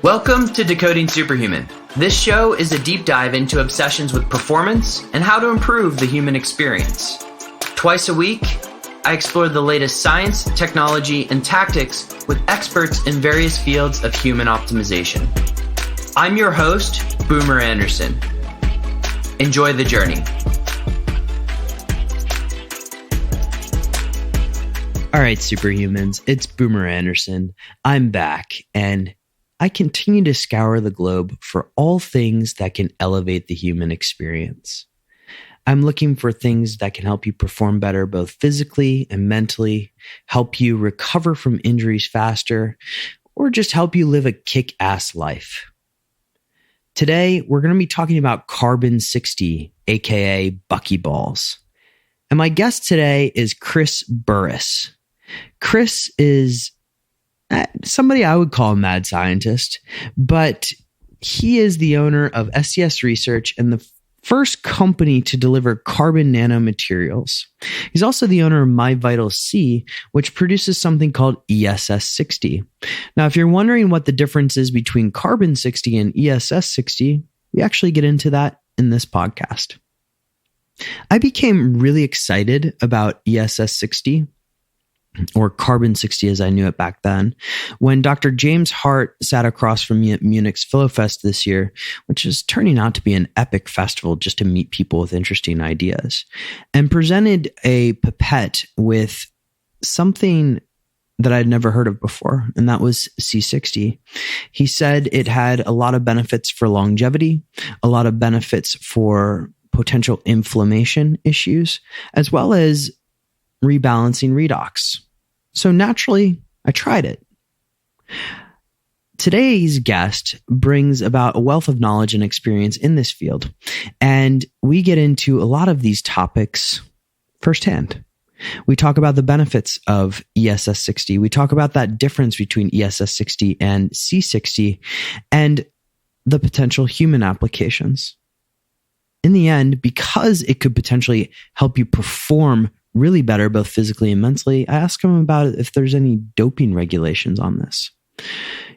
Welcome to Decoding Superhuman. This show is a deep dive into obsessions with performance and how to improve the human experience. Twice a week, I explore the latest science, technology, and tactics with experts in various fields of human optimization. I'm your host, Boomer Anderson. Enjoy the journey. All right, superhumans, it's Boomer Anderson. I'm back, and I continue to scour the globe for all things that can elevate the human experience. I'm looking for things that can help you perform better both physically and mentally, help you recover from injuries faster, or just help you live a kick-ass life. Today, we're going to be talking about C60, aka buckyballs. And my guest today is Chris Burres. Chris is somebody I would call a mad scientist, but he is the owner of SCS Research and the first company to deliver carbon nanomaterials. He's also the owner of MyVitalC, which produces something called C60. Now, if you're wondering what the difference is between carbon 60 and C60, we actually get into that in this podcast. I became really excited about C60, or carbon 60 as I knew it back then, when Dr. James Hart sat across from me at Munich's Philofest this year, which is turning out to be an epic festival just to meet people with interesting ideas, and presented a pipette with something that I'd never heard of before, and that was C60. He said it had a lot of benefits for longevity, a lot of benefits for potential inflammation issues, as well as rebalancing redox. So naturally, I tried it. Today's guest brings about a wealth of knowledge and experience in this field, and we get into a lot of these topics firsthand. We talk about the benefits of C60. We talk about that difference between C60 and C60 and the potential human applications. In the end, because it could potentially help you perform really better, both physically and mentally, I asked him about if there's any doping regulations on this.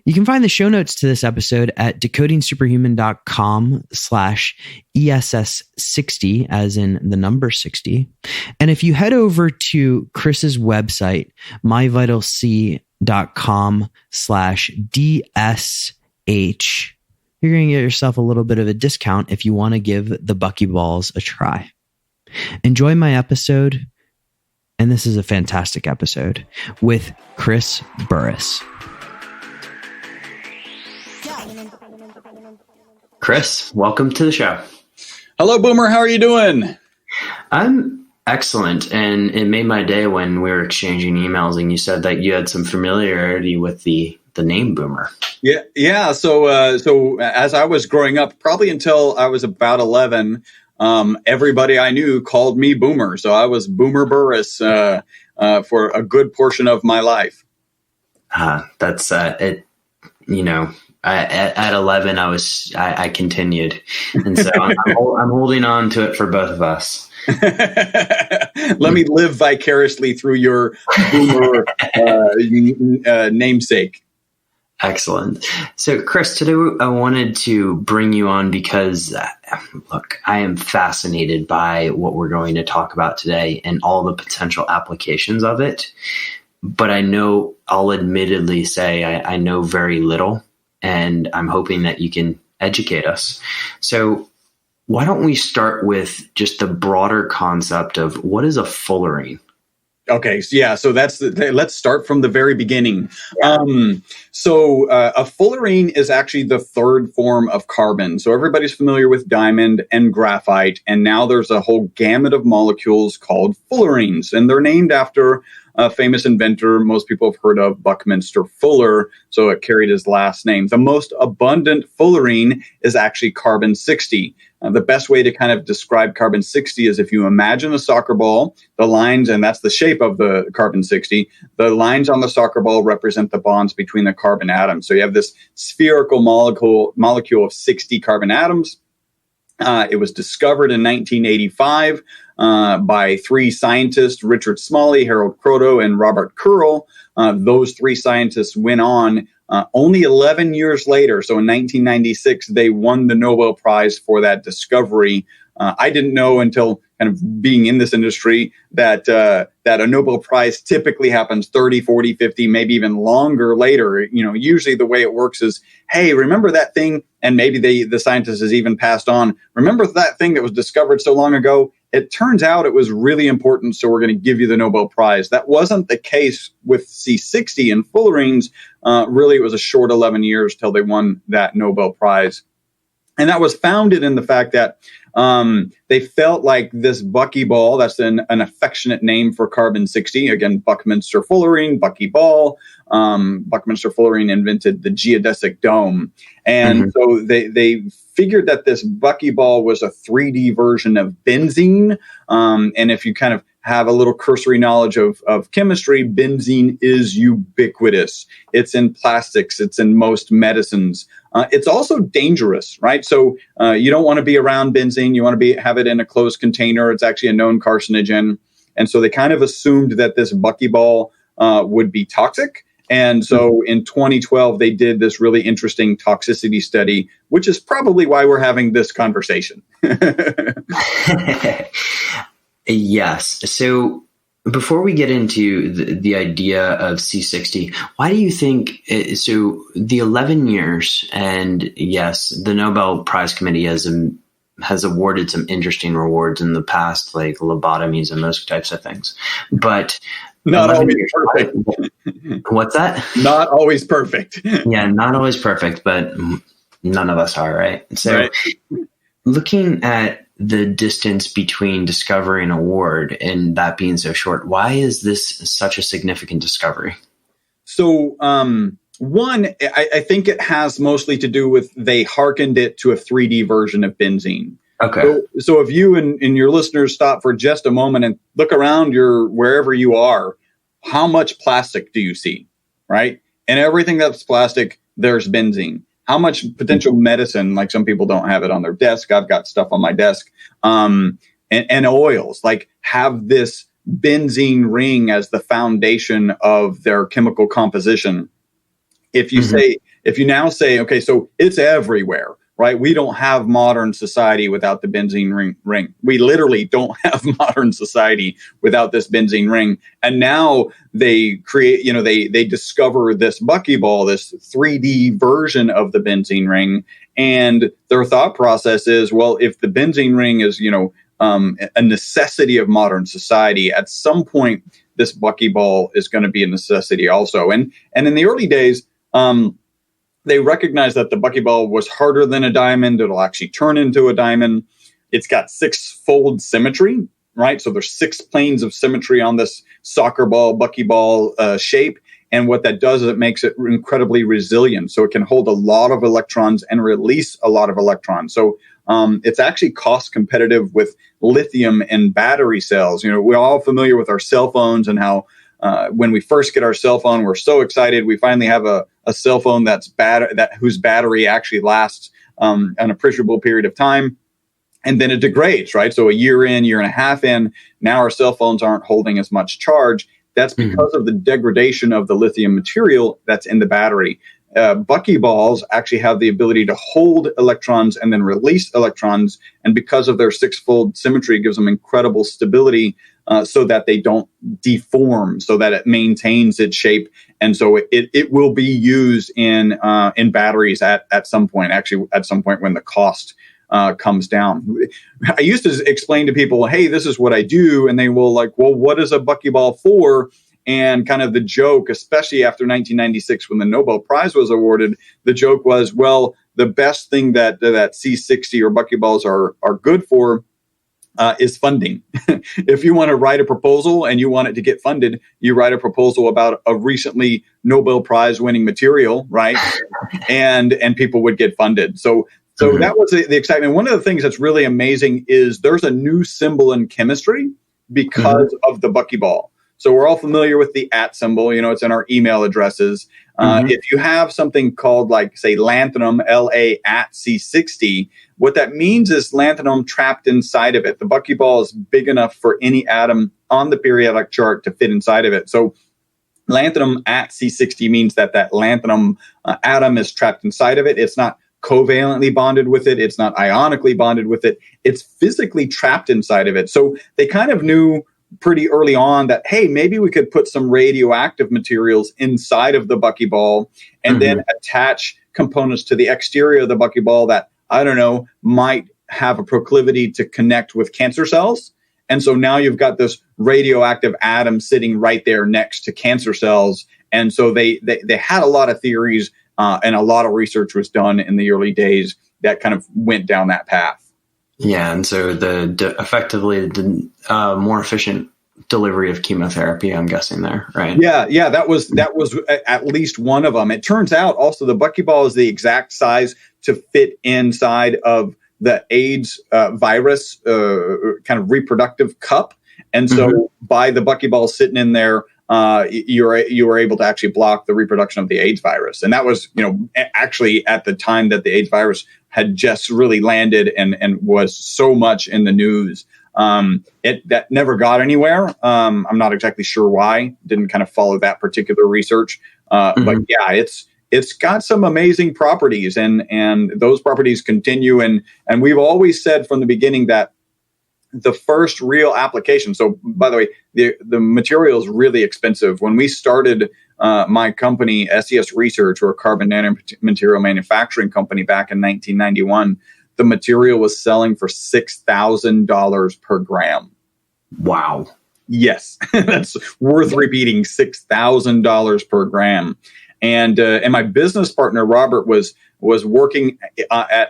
You can find the show notes to this episode at decodingsuperhuman.com/ESS60, as in the number 60. And if you head over to Chris's website, myvitalc.com/DSH, you're going to get yourself a little bit of a discount if you want to give the buckyballs a try. Enjoy my episode. And this is a fantastic episode with Chris Burres. Chris, welcome to the show. Hello, Boomer. How are you doing? I'm excellent. And it made my day when we were exchanging emails and you said that you had some familiarity with the name Boomer. Yeah. So as I was growing up, probably until I was about 11, everybody I knew called me Boomer. So I was Boomer Burres for a good portion of my life. That's it. You know, at 11, I continued, and so I'm holding on to it for both of us. Let me live vicariously through your Boomer namesake. Excellent. So, Chris, today I wanted to bring you on because, look, I am fascinated by what we're going to talk about today and all the potential applications of it. But I know, I'll admittedly say I know very little, and I'm hoping that you can educate us. So why don't we start with just the broader concept of what is a fullerene? Okay. Yeah. So let's start from the very beginning. Yeah. A fullerene is actually the third form of carbon. So everybody's familiar with diamond and graphite. And now there's a whole gamut of molecules called fullerenes. And they're named after a famous inventor most people have heard of, Buckminster Fuller. So it carried his last name. The most abundant fullerene is actually carbon 60. The best way to kind of describe carbon 60 is if you imagine a soccer ball, the lines, and that's the shape of the carbon 60, the lines on the soccer ball represent the bonds between the carbon atoms. So you have this spherical molecule of 60 carbon atoms. It was discovered in 1985 by three scientists, Richard Smalley, Harold Kroto, and Robert Curl. Those three scientists went on only 11 years later. So in 1996, they won the Nobel Prize for that discovery. I didn't know until kind of being in this industry that a Nobel Prize typically happens 30, 40, 50, maybe even longer later. Usually the way it works is, hey, remember that thing? And maybe the scientist has even passed on. Remember that thing that was discovered so long ago? It turns out it was really important, so we're going to give you the Nobel Prize. That wasn't the case with C60 and Fullerenes. Really, it was a short 11 years till they won that Nobel Prize. And that was founded in the fact that they felt like this buckyball, that's an affectionate name for carbon-60. Again, Buckminster Fullerene, buckyball. Buckminster Fullerene invented the geodesic dome. And so they figured that this buckyball was a 3D version of benzene. And if you kind of have a little cursory knowledge of chemistry, benzene is ubiquitous. It's in plastics. It's in most medicines. It's also dangerous, right? So you don't want to be around benzene. You want to have it in a closed container. It's actually a known carcinogen. And so they kind of assumed that this buckyball would be toxic. And so in 2012, they did this really interesting toxicity study, which is probably why we're having this conversation. Yes. So before we get into the idea of C60, why do you think, so the 11 years, and yes, the Nobel Prize Committee has awarded some interesting rewards in the past, like lobotomies and those types of things, but not always perfect. What's that? Not always perfect. Yeah, not always perfect, but none of us are, right? So looking at the distance between discovery and award and that being so short, why is this such a significant discovery? So, one, I think it has mostly to do with they hearkened it to a 3D version of benzene. Okay. So if you and your listeners stop for just a moment and look around wherever you are, how much plastic do you see, right? And everything that's plastic, there's benzene. How much potential medicine, like some people don't have it on their desk. I've got stuff on my desk. And oils, like have this benzene ring as the foundation of their chemical composition. If you now say, okay, so it's everywhere, right? We don't have modern society without the benzene ring. We literally don't have modern society without this benzene ring. And now they create, they discover this buckyball, this 3D version of the benzene ring. And their thought process is, well, if the benzene ring is, a necessity of modern society, at some point, this buckyball is going to be a necessity also. And in the early days, they recognized that the buckyball was harder than a diamond. It'll actually turn into a diamond. It's got 6-fold symmetry, right? So there's 6 planes of symmetry on this soccer ball, buckyball shape. And what that does is it makes it incredibly resilient. So it can hold a lot of electrons and release a lot of electrons. So it's actually cost competitive with lithium and battery cells. We're all familiar with our cell phones and how when we first get our cell phone, we're so excited. We finally have a cell phone whose battery actually lasts an appreciable period of time. And then it degrades, right? So a year and a half in, now our cell phones aren't holding as much charge. That's because of the degradation of the lithium material that's in the battery. Buckyballs actually have the ability to hold electrons and then release electrons. And because of their 6-fold symmetry, it gives them incredible stability so that they don't deform, so that it maintains its shape. And so it will be used in batteries at some point, actually at some point when the cost comes down. I used to explain to people, hey, this is what I do. And they will like, well, what is a buckyball for? And kind of the joke, especially after 1996, when the Nobel Prize was awarded, the joke was, well, the best thing that C60 or buckyballs are good for is funding. If you want to write a proposal and you want it to get funded, you write a proposal about a recently Nobel Prize-winning material, right? and people would get funded. So that was the excitement. One of the things that's really amazing is there's a new symbol in chemistry because of the buckyball. So we're all familiar with the @ symbol. It's in our email addresses. If you have something called, like, say, lanthanum, LA @ C60, what that means is lanthanum trapped inside of it. The buckyball is big enough for any atom on the periodic chart to fit inside of it. So lanthanum @ C60 means that lanthanum atom is trapped inside of it. It's not covalently bonded with it. It's not ionically bonded with it. It's physically trapped inside of it. So they kind of knew pretty early on that, hey, maybe we could put some radioactive materials inside of the buckyball and then attach components to the exterior of the buckyball that, I don't know, might have a proclivity to connect with cancer cells. And so now you've got this radioactive atom sitting right there next to cancer cells. And so they had a lot of theories and a lot of research was done in the early days that kind of went down that path. Yeah, and so effectively the more efficient delivery of chemotherapy, I'm guessing there, right? Yeah, that was at least one of them. It turns out also the buckyball is the exact size to fit inside of the AIDS virus kind of reproductive cup, and so by the buckyball sitting in there, you were able to actually block the reproduction of the AIDS virus. And that was, actually at the time that the AIDS virus had just really landed and was so much in the news. That never got anywhere. I'm not exactly sure why. Didn't kind of follow that particular research. But yeah, it's got some amazing properties and those properties continue. And we've always said from the beginning that the first real application. So, by the way, the material is really expensive. When we started my company, SES Research, or a carbon nanomaterial manufacturing company, back in 1991, the material was selling for $6,000 per gram. Wow. Yes, that's worth repeating. $6,000 per gram. And my business partner Robert was working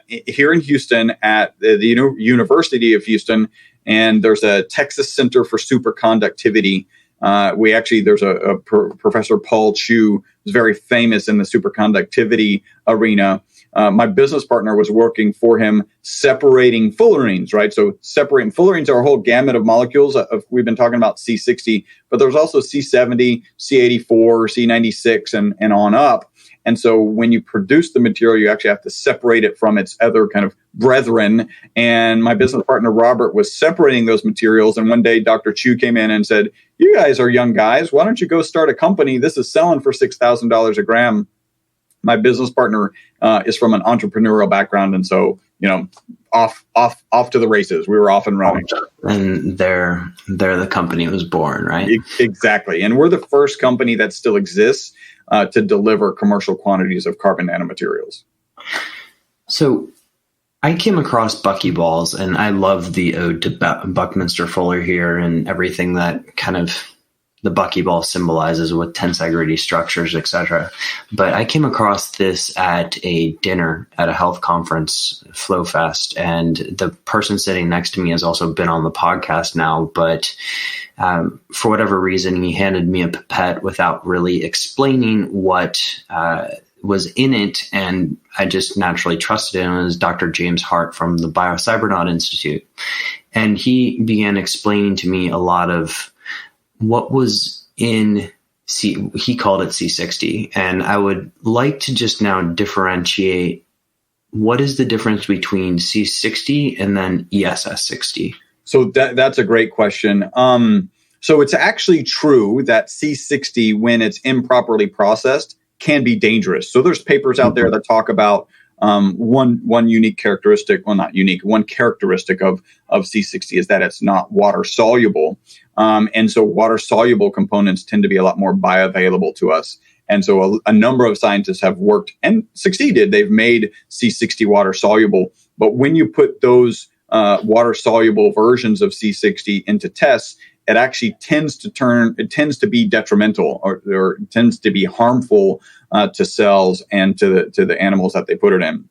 here in Houston at the University of Houston. And there's a Texas Center for Superconductivity. There's a Professor Paul Chu, who's very famous in the superconductivity arena. My business partner was working for him separating fullerenes, right? So separating fullerenes are a whole gamut of molecules. We've been talking about C60, but there's also C70, C84, C96, and on up. And so when you produce the material, you actually have to separate it from its other kind of brethren. And my business partner, Robert, was separating those materials. And one day, Dr. Chu came in and said, "You guys are young guys. Why don't you go start a company? This is selling for $6,000 a gram." My business partner is from an entrepreneurial background. And so, off to the races. We were off and running. And there the company was born, right? Exactly. And we're the first company that still exists to deliver commercial quantities of carbon nanomaterials. So I came across buckyballs, and I love the ode to Buckminster Fuller here and everything that kind of the buckyball symbolizes with tensegrity structures, etc. But I came across this at a dinner at a health conference, FlowFest, and the person sitting next to me has also been on the podcast now, but for whatever reason, he handed me a pipette without really explaining what was in it, and I just naturally trusted it. It was Dr. James Hart from the Biocybernaut Institute. And he began explaining to me a lot of what was in he called it C60. And I would like to just now differentiate what is the difference between C60 and then ESS60? So that's a great question. So it's actually true that C60, when it's improperly processed, can be dangerous. So there's papers out there that talk about one unique characteristic, well, not unique, one characteristic of C60 is that it's not water soluble. And so water soluble components tend to be a lot more bioavailable to us. And so a number of scientists have worked and succeeded. They've made C60 water soluble. But when you put those water soluble versions of C60 into tests, it actually tends to be detrimental or tends to be harmful to cells and to the animals that they put it in.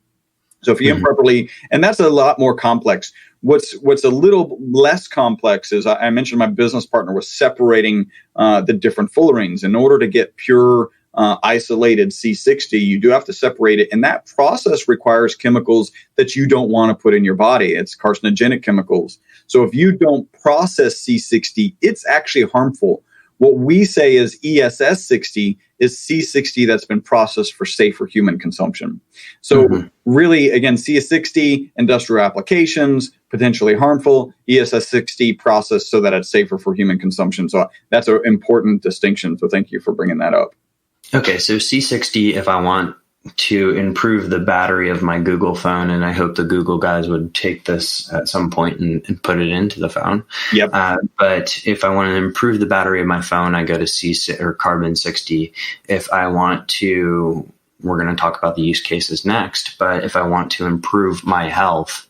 So if you improperly, and that's a lot more complex. What's a little less complex is I mentioned my business partner was separating the different fullerenes. In order to get pure isolated C60, you do have to separate it. And that process requires chemicals that you don't want to put in your body. It's carcinogenic chemicals. So if you don't process C60, it's actually harmful. What we say is ESS60 is C60 that's been processed for safer human consumption. So really, again, C60, industrial applications, potentially harmful, ESS60 processed so that it's safer for human consumption. So that's an important distinction. So thank you for bringing that up. Okay, so C60, if I want to improve the battery of my Google phone, and I hope the Google guys would take this at some point and put it into the phone. Yep. But if I want to improve the battery of my phone, I go to carbon 60. If I want to, we're going to talk about the use cases next, but if I want to improve my health,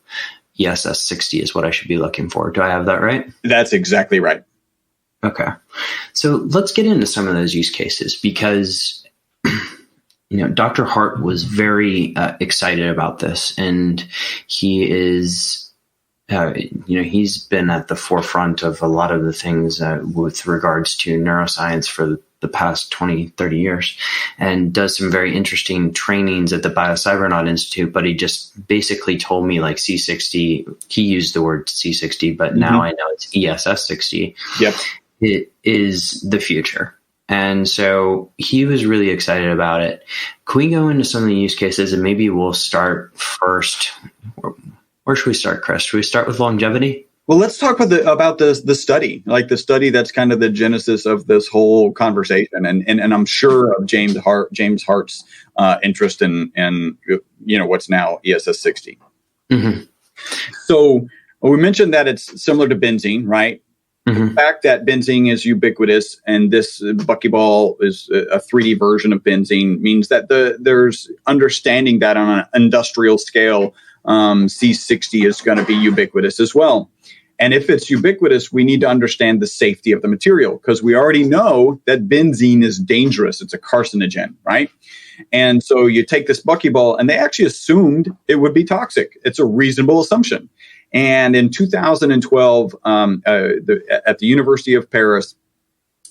ESS 60 is what I should be looking for. Do I have that right? That's exactly right. Okay. So let's get into some of those use cases because Dr. Hart was very excited about this, and he is, he's been at the forefront of a lot of the things with regards to neuroscience for the past 20, 30 years, and does some very interesting trainings at the Biocybernaut Institute. But he just basically told me like C60, he used the word C60, but now I know it's ESS 60. Yep. It is the future. And so he was really excited about it. Can we go into some of the use cases, and maybe we'll start first? Where should we start, Chris? Should we start with longevity? Well, let's talk about the study, like the study that's kind of the genesis of this whole conversation, and I'm sure of James Hart's interest in what's now ESS 60. So we mentioned that it's similar to benzene, right? The fact that benzene is ubiquitous and this buckyball is a 3D version of benzene means that there's understanding that on an industrial scale, C60 is going to be ubiquitous as well. And if it's ubiquitous, we need to understand the safety of the material, because we already know that benzene is dangerous. It's a carcinogen, right? And so you take this buckyball, and they actually assumed it would be toxic. It's a reasonable assumption. And in 2012, at the University of Paris,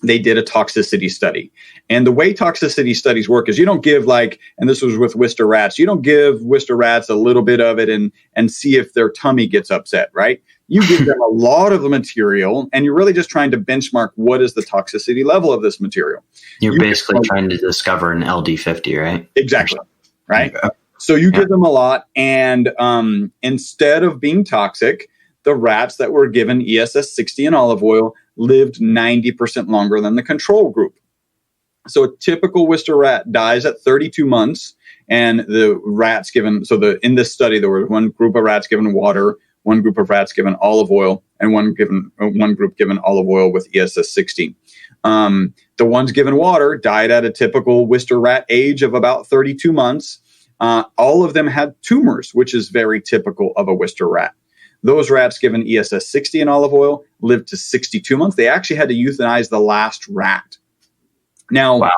they did a toxicity study. And the way toxicity studies work is you don't give and this was with Wistar rats, you don't give Wistar rats a little bit of it and see if their tummy gets upset, right? You give them a lot of the material, and you're really just trying to benchmark what is the toxicity level of this material. You're basically trying to discover an LD50, right? Exactly, right? Yeah. So you give them a lot, and instead of being toxic, the rats that were given ESS 60 and olive oil lived 90% longer than the control group. So a typical Wistar rat dies at 32 months, and the rats given, in this study, there was one group of rats given water, one group of rats given olive oil, and one group given olive oil with ESS 60. The ones given water died at a typical Wistar rat age of about 32 months. All of them had tumors, which is very typical of a Wistar rat. Those rats given ESS 60 and olive oil lived to 62 months. They actually had to euthanize the last rat. Now, wow.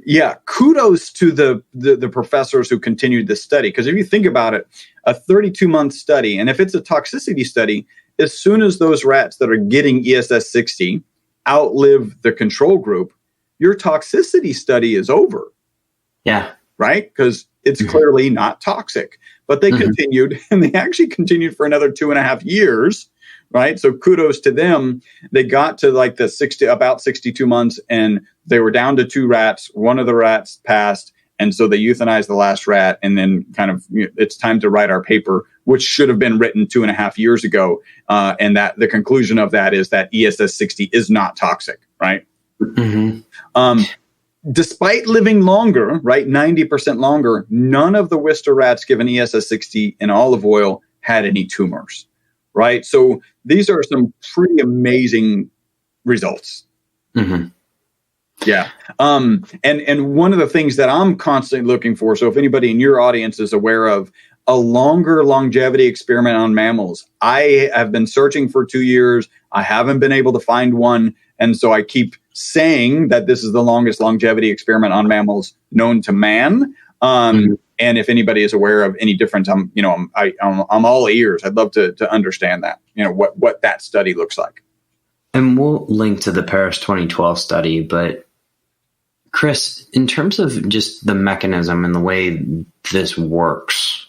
Yeah, kudos to the professors who continued this study. Because if you think about it, a 32-month study, and if it's a toxicity study, as soon as those rats that are getting ESS 60 outlive the control group, your toxicity study is over. Yeah. Right? Because it's clearly not toxic. But they continued, and they actually continued for another 2.5 years, right? So kudos to them. They got to about 62 months, and they were down to 2 rats. One of the rats passed, and so they euthanized the last rat, and then it's time to write our paper, which should have been written 2.5 years ago. And that the conclusion of that is that ESS 60 is not toxic, right? Despite living longer, right, 90% longer, none of the Wistar rats given ESS 60 and olive oil had any tumors, right? So these are some pretty amazing results. Yeah. And one of the things that I'm constantly looking for, so if anybody in your audience is aware of a longer longevity experiment on mammals, I have been searching for 2 years. I haven't been able to find one. And so I keep saying that this is the longest longevity experiment on mammals known to man. And if anybody is aware of any difference, I'm all ears. I'd love to understand that, what that study looks like. And we'll link to the Paris 2012 study. But Chris, in terms of just the mechanism and the way this works,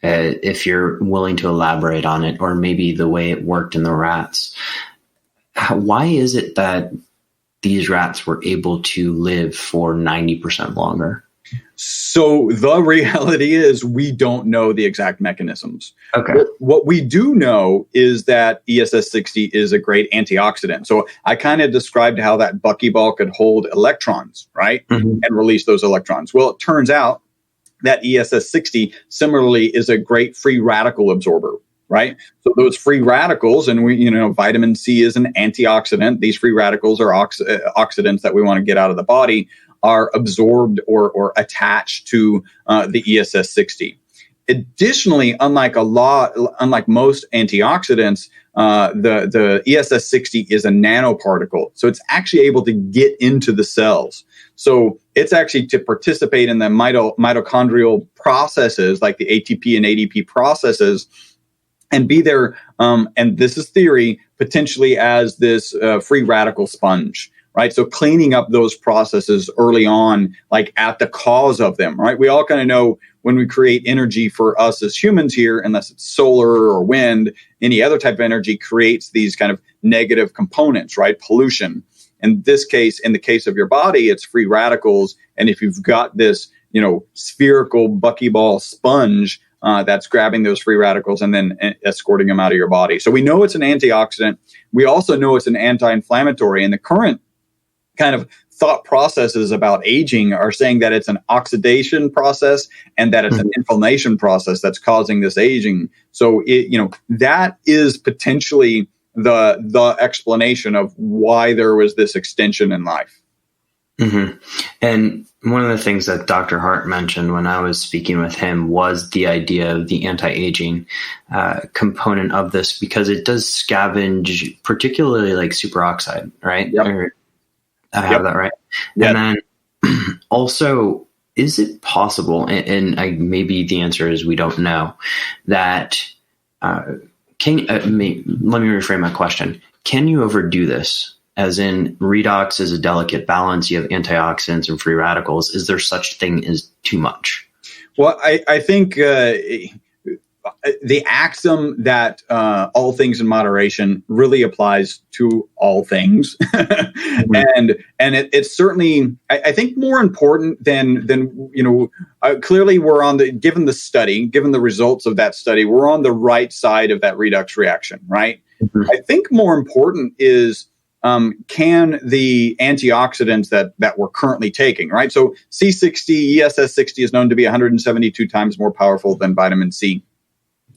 if you're willing to elaborate on it, or maybe the way it worked in the rats, why is it that these rats were able to live for 90% longer? So the reality is we don't know the exact mechanisms. Okay. What we do know is that ESS60 is a great antioxidant. So I kind of described how that buckyball could hold electrons, right? And release those electrons. Well, it turns out that ESS60 similarly is a great free radical absorber, right? So those free radicals, and vitamin C is an antioxidant. These free radicals are oxidants that we want to get out of the body, are absorbed or attached to the ESS60. Additionally, unlike most antioxidants, the ESS60 is a nanoparticle, so it's actually able to get into the cells. So it's actually to participate in the mitochondrial processes, like the ATP and ADP processes, and be there. And this is theory, potentially as this free radical sponge. Right. So cleaning up those processes early on, like at the cause of them. Right. We all kind of know when we create energy for us as humans here, unless it's solar or wind, any other type of energy creates these kind of negative components, right? Pollution. In this case, in the case of your body, it's free radicals. And if you've got this, spherical buckyball sponge that's grabbing those free radicals and then escorting them out of your body. So we know it's an antioxidant. We also know it's an anti-inflammatory. And the current kind of thought processes about aging are saying that it's an oxidation process and that it's an inflammation process that's causing this aging. So that is potentially the explanation of why there was this extension in life. And one of the things that Dr. Hart mentioned when I was speaking with him was the idea of the anti-aging component of this, because it does scavenge particularly like superoxide, right? Yep. I have that right. Yep. And then also, is it possible, and maybe the answer is we don't know, that let me reframe my question. Can you overdo this? As in, redox is a delicate balance. You have antioxidants and free radicals. Is there such thing as too much? Well, I think the axiom that all things in moderation really applies to all things. And it's certainly, I think, more important than clearly we're on given the results of that study, we're on the right side of that redox reaction, right? I think more important is, can the antioxidants that we're currently taking, right? So C60, ESS60 is known to be 172 times more powerful than vitamin C.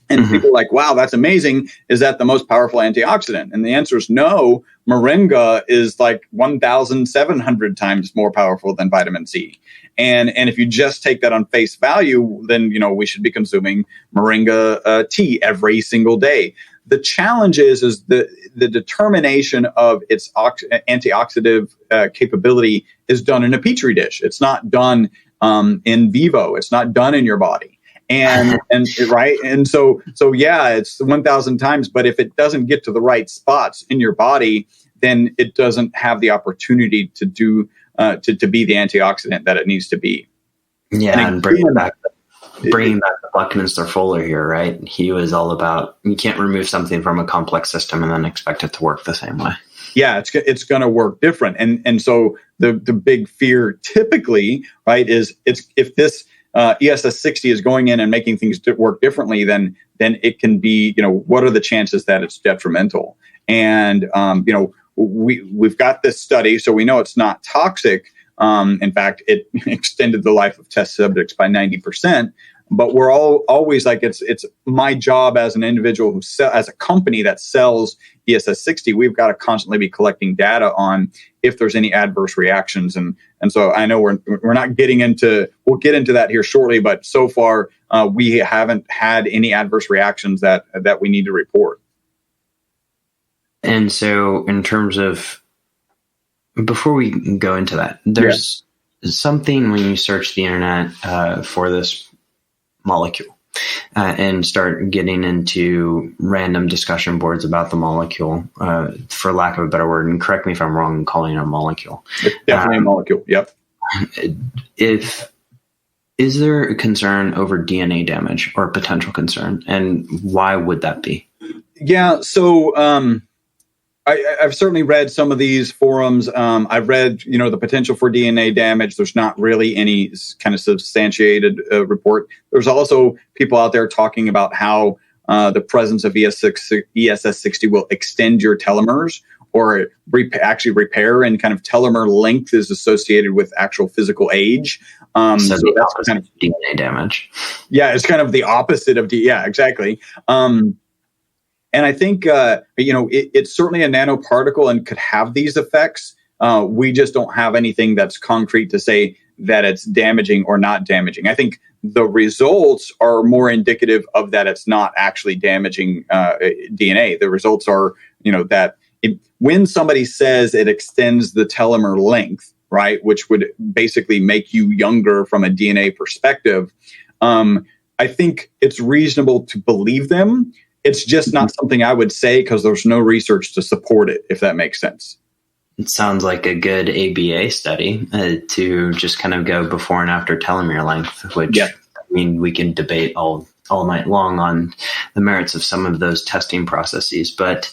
And people are like, wow, that's amazing. Is that the most powerful antioxidant? And the answer is no. Moringa is like 1,700 times more powerful than vitamin C. And if you just take that on face value, then, we should be consuming moringa tea every single day. The challenge is the determination of its antioxidant capability is done in a petri dish. It's not done in vivo. It's not done in your body. And right. And so yeah, it's 1,000 times. But if it doesn't get to the right spots in your body, then it doesn't have the opportunity to do to be the antioxidant that it needs to be. Yeah, and bringing back the Buckminster Fuller here, right? He was all about, you can't remove something from a complex system and then expect it to work the same way. Yeah, it's going to work different. And so the big fear typically, right, is if this ESS60 is going in and making things work differently, then it can be, what are the chances that it's detrimental? And, we've got this study, so we know it's not toxic. In fact, it extended the life of test subjects by 90%. But we're always like, it's my job as an individual as a company that sells ESS60, we've got to constantly be collecting data on if there's any adverse reactions. And so I know we're not getting into, we'll get into that here shortly, but so far we haven't had any adverse reactions that we need to report. And so in terms of, before we go into that, there's something when you search the internet for this molecule and start getting into random discussion boards about the molecule, for lack of a better word, and correct me if I'm wrong in calling it a molecule. It's definitely a molecule, yep. Is there a concern over DNA damage or potential concern, and why would that be? Yeah, so I've certainly read some of these forums. I've read, the potential for DNA damage. There's not really any kind of substantiated report. There's also people out there talking about how the presence of ESS60 will extend your telomeres or actually repair, and kind of telomere length is associated with actual physical age. So that's kind of DNA damage. Yeah, it's kind of the opposite of yeah, exactly. And I think, it's certainly a nanoparticle and could have these effects. We just don't have anything that's concrete to say that it's damaging or not damaging. I think the results are more indicative of that it's not actually damaging DNA. The results are, that when somebody says it extends the telomere length, right, which would basically make you younger from a DNA perspective, I think it's reasonable to believe them. It's just not something I would say because there's no research to support it, if that makes sense. It sounds like a good ABA study to just kind of go before and after telomere length, which, I mean, we can debate all night long on the merits of some of those testing processes. But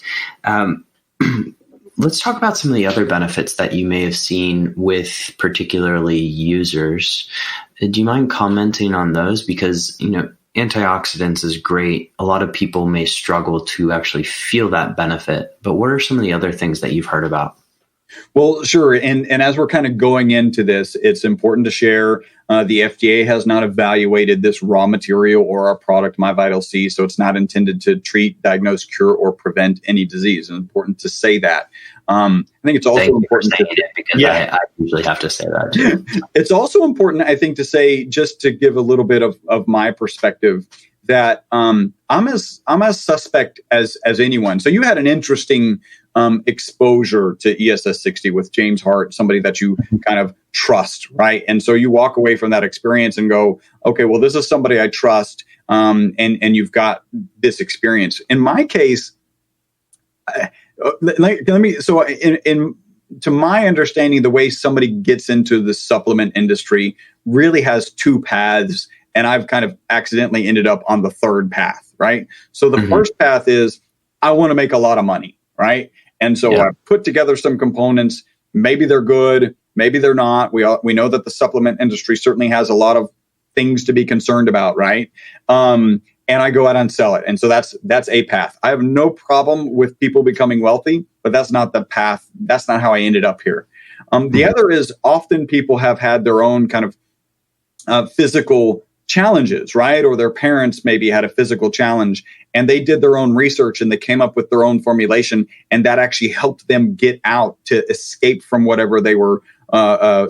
let's talk about some of the other benefits that you may have seen with particularly users. Do you mind commenting on those? Because, antioxidants is great. A lot of people may struggle to actually feel that benefit, but what are some of the other things that you've heard about? Well, sure. And as we're kind of going into this, it's important to share the FDA has not evaluated this raw material or our product, MyVital-C, so it's not intended to treat, diagnose, cure, or prevent any disease. It's important to say that. I think it's also important to because I usually have to say that too. It's also important, I think, to say, just to give a little bit of my perspective, that I'm as suspect as anyone. So you had an interesting exposure to ESS60 with James Hart, somebody that you kind of trust, right? And so you walk away from that experience and go, okay, well, this is somebody I trust, and you've got this experience. In my case, to my understanding, the way somebody gets into the supplement industry really has two paths, and I've kind of accidentally ended up on the third path, right? So the first path is I want to make a lot of money, right? And so I put together some components. Maybe they're good, maybe they're not. We know that the supplement industry certainly has a lot of things to be concerned about, right? And I go out and sell it. And so that's a path. I have no problem with people becoming wealthy, but that's not the path. That's not how I ended up here. The other is often people have had their own kind of physical challenges, right? Or their parents maybe had a physical challenge and they did their own research and they came up with their own formulation, and that actually helped them get out to escape from whatever they were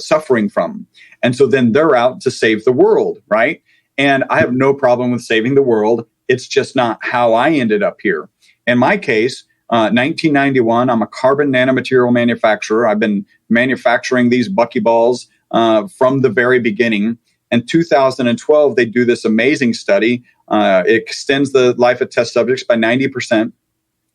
suffering from. And so then they're out to save the world, right? And I have no problem with saving the world. It's just not how I ended up here. In my case, 1991, I'm a carbon nanomaterial manufacturer. I've been manufacturing these buckyballs from the very beginning. In 2012, they do this amazing study. It extends the life of test subjects by 90%.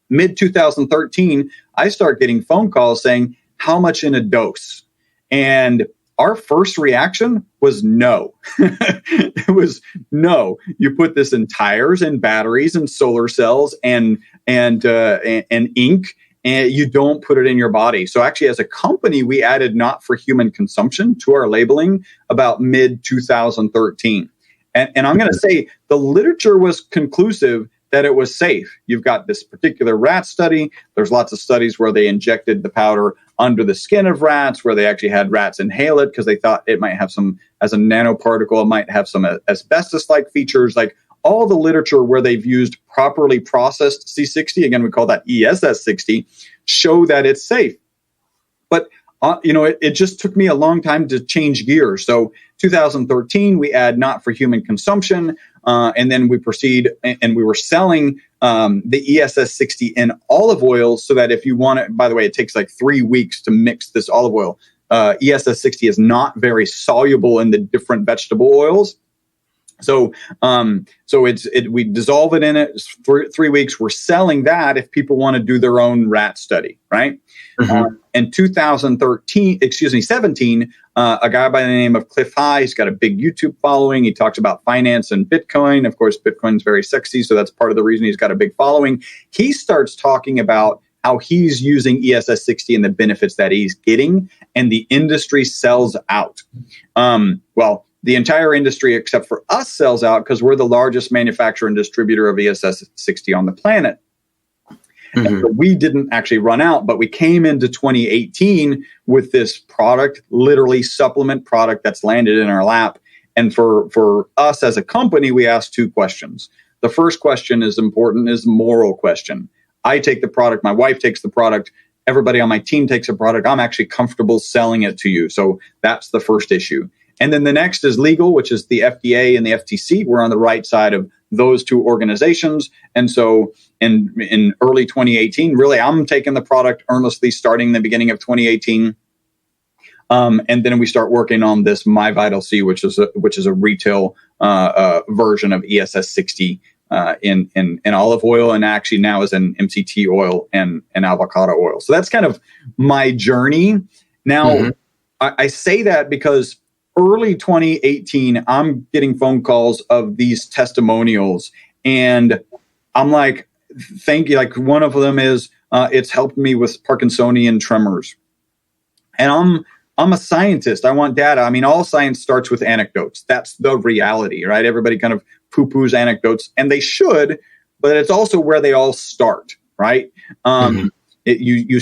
Mid-2013, I start getting phone calls saying, how much in a dose? And our first reaction was no. It was no. You put this in tires and batteries and solar cells and ink, and you don't put it in your body. So actually, as a company, we added not for human consumption to our labeling about mid-2013. And I'm going to say the literature was conclusive that it was safe. You've got this particular rat study. There's lots of studies where they injected the powder under the skin of rats, where they actually had rats inhale it because they thought it might have some, as a nanoparticle, it might have some asbestos-like features. Like all the literature where they've used properly processed C60, again, we call that ESS60, show that it's safe. But it just took me a long time to change gears. So 2013, we add not for human consumption. And then we proceed, and we were selling the ESS60 in olive oil so that if you want it, by the way, it takes like 3 weeks to mix this olive oil. ESS60 is not very soluble in the different vegetable oils. So we dissolve it in it for 3 weeks. We're selling that if people want to do their own rat study, right? In 2017, a guy by the name of Cliff High, he's got a big YouTube following. He talks about finance and Bitcoin. Of course, Bitcoin's very sexy, so that's part of the reason he's got a big following. He starts talking about how he's using ESS60 and the benefits that he's getting, and the industry sells out. Well, the entire industry except for us sells out because we're the largest manufacturer and distributor of ESS60 on the planet. Mm-hmm. So we didn't actually run out, but we came into 2018 with this product, literally supplement product that's landed in our lap. And for us as a company, we asked two questions. The first question is important, is moral question. I take the product, my wife takes the product, everybody on my team takes a product. I'm actually comfortable selling it to you. So that's the first issue. And then the next is legal, which is the FDA and the FTC. We're on the right side of those two organizations. And so in early 2018, really, I'm taking the product earnestly starting the beginning of 2018. And then we start working on this My Vital C, which is a retail version of ESS60 in olive oil, and actually now is in MCT oil and avocado oil. So that's kind of my journey. Now, I say that because early 2018, I'm getting phone calls of these testimonials, and I'm like, thank you. Like one of them is, it's helped me with Parkinsonian tremors. And I'm a scientist. I want data. I mean, all science starts with anecdotes. That's the reality, right? Everybody kind of poo-poos anecdotes, and they should, but it's also where they all start, right? You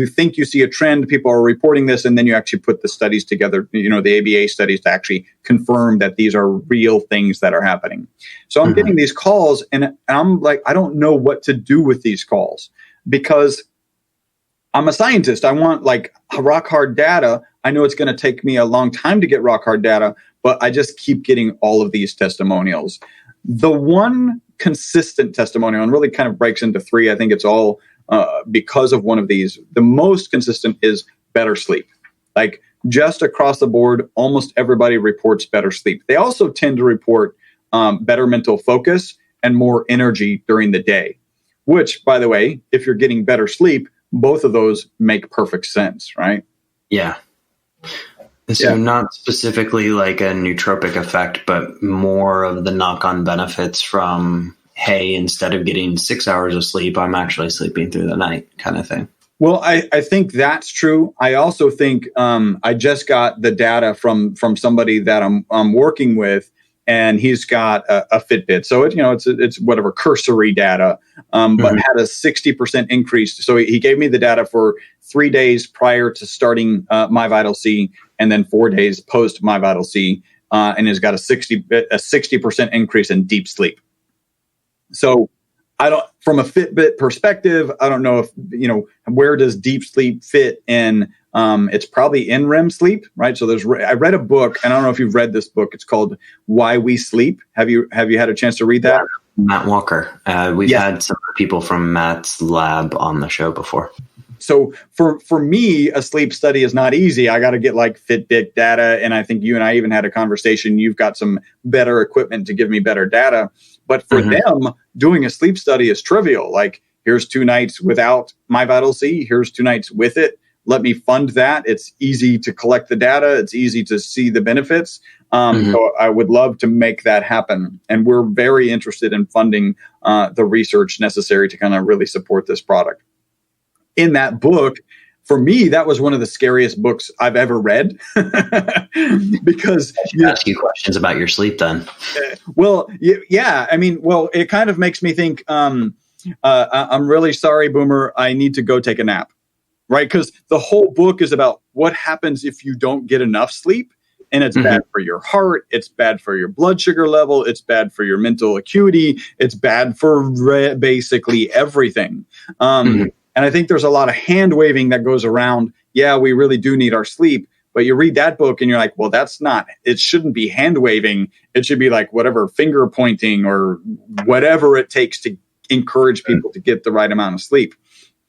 think you see a trend, people are reporting this, and then you actually put the studies together, the ABA studies, to actually confirm that these are real things that are happening. So I'm getting these calls, and I'm like, I don't know what to do with these calls because I'm a scientist. I want like rock hard data. I know it's going to take me a long time to get rock hard data, but I just keep getting all of these testimonials. The one consistent testimonial, and really kind of breaks into three, I think it's all because of one of these. The most consistent is better sleep. Like just across the board, almost everybody reports better sleep. They also tend to report better mental focus and more energy during the day, which, by the way, if you're getting better sleep, both of those make perfect sense, right? Yeah. So not specifically like a nootropic effect, but more of the knock-on benefits from, hey, instead of getting 6 hours of sleep, I'm actually sleeping through the night kind of thing. Well, I think that's true. I also think I just got the data from somebody that I'm working with, and he's got a Fitbit. So it's whatever cursory data, but had a 60% increase. So he gave me the data for 3 days prior to starting My Vital C, and then 4 days post My Vital C, and has got a 60% increase in deep sleep. So from a Fitbit perspective, I don't know if, where does deep sleep fit in? It's probably in REM sleep, right? So I read a book, and I don't know if you've read this book. It's called Why We Sleep. Have you had a chance to read that? Matt Walker. We've had some people from Matt's lab on the show before. So for me, a sleep study is not easy. I got to get like Fitbit data. And I think you and I even had a conversation. You've got some better equipment to give me better data. But for them, doing a sleep study is trivial. Like, here's 2 nights without My Vital C. Here's 2 nights with it. Let me fund that. It's easy to collect the data. It's easy to see the benefits. So I would love to make that happen. And we're very interested in funding the research necessary to kind of really support this product. In that book, for me, that was one of the scariest books I've ever read because I ask you questions about your sleep then. Well, yeah. I mean, it kind of makes me think, I'm really sorry, Boomer. I need to go take a nap, right? Because the whole book is about what happens if you don't get enough sleep. And it's bad for your heart. It's bad for your blood sugar level. It's bad for your mental acuity. It's bad for basically everything. And I think there's a lot of hand waving that goes around. Yeah, we really do need our sleep. But you read that book and you're like, well, it shouldn't be hand waving. It should be like whatever, finger pointing or whatever it takes to encourage people to get the right amount of sleep.